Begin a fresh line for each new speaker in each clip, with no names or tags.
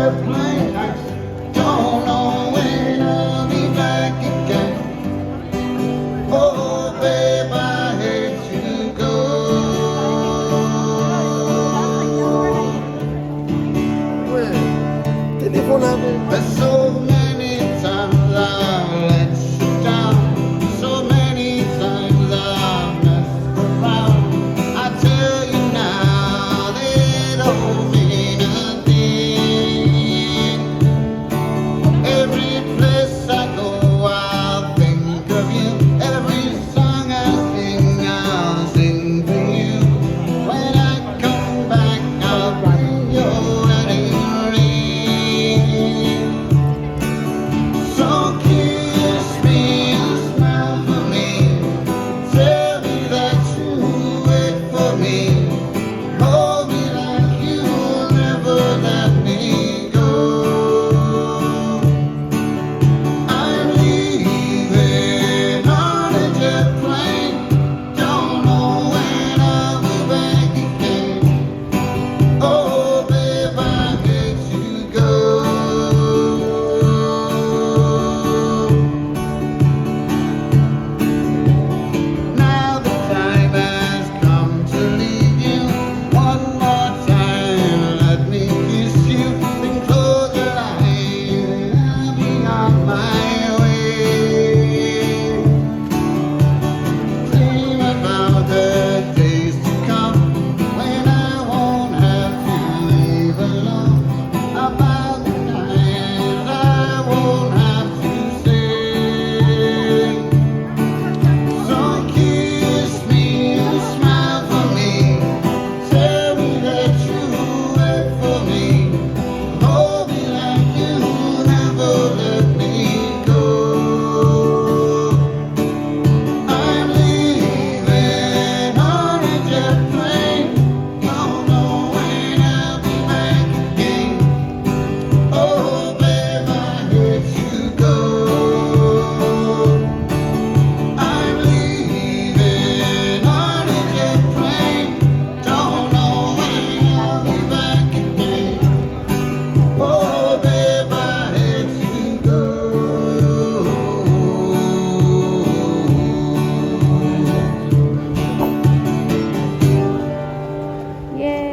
airplane. I don't know when I'll be back again. Oh, babe, I hate to go. There's so many times I've let you down, so many times I've messed around. I tell you now, they don't mean a thing. Every place I go, I'll think of you. Every song I'll sing for you. When I come back, I'll bring your wedding ring. So kiss me and smile for me. Tell me that you wait for me. Hold me like you'll never let me go. I'm leaving on a jet plane. Don't know when I'll be back again. Oh, babe, I hate to go. Now the time has come to leave you. One more time, let me kiss you. Then close your eyes and I'll be on my way. Dream about the days to come when I won't have to leave alone. About the nights I won't have to stay. So kiss me and smile for me. Tell me that you wait for me. Hold me like you'll never let me go. I'm leaving on a jet plane. Don't know when I'll be back again. Oh, babe, I hate to go. I'm leaving on a jet plane. Don't know when I'll be back again. Oh, babe, I hate to go.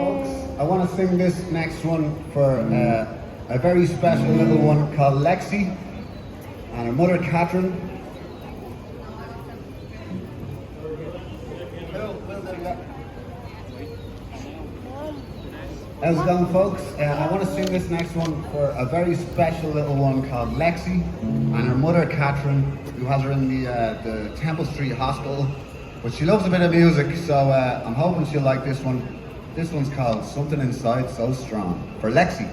Folks, I want to sing this next one for a very special little one called Lexi and her mother Catherine. How's it going, folks? I want to sing this next one for a very special little one called Lexi and her mother Catherine, who has her in the Temple Street Hospital. But she loves a bit of music, so I'm hoping she'll like this one. This one's called Something Inside So Strong for Lexi.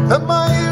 Am I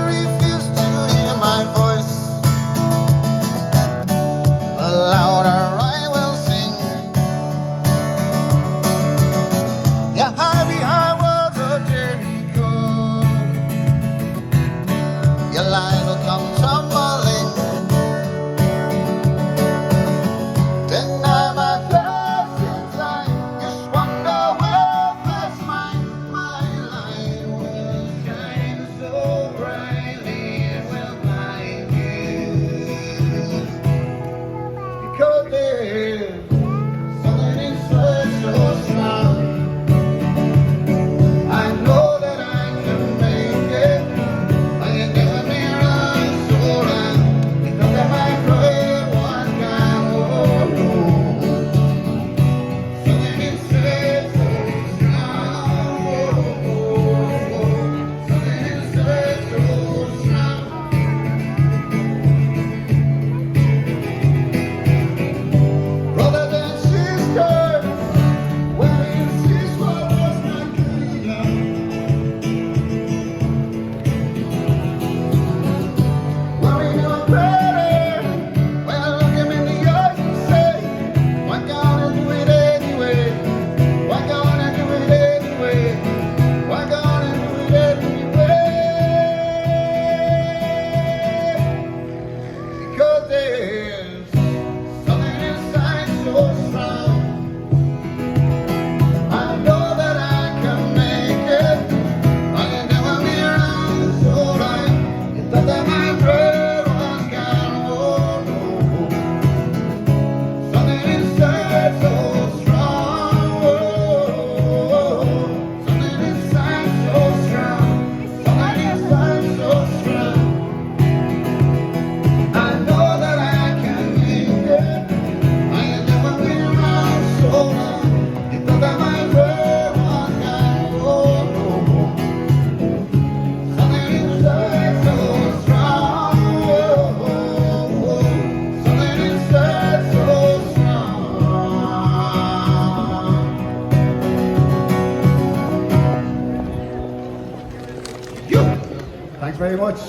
Thanks very much.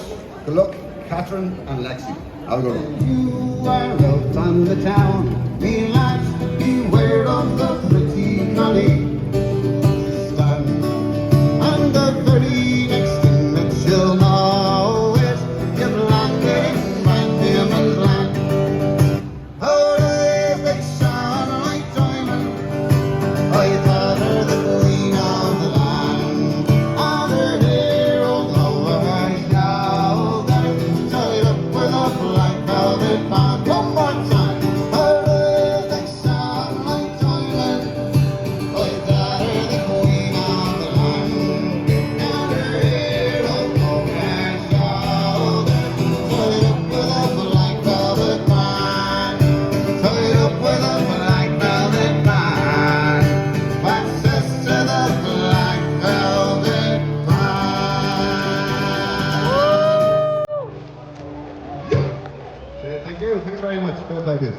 Good luck, Catherine and Lexi. Have a good one. You are out on the town, me lads, beware of the pretty collie. Stand, and the very next thing that she'll know is you're blinded by him and land. Oh, they shine like diamond. I thought her the queen of the land. On her hair, although I know that it's tied up with a black velvet band. One more time. Oh, they shine like diamond. I thought her the queen of the land. On her hair, although I know that it's tied up with a black velvet band. Tied up with a black velvet band. Access to the black velvet band. Thank you very much. Good like this.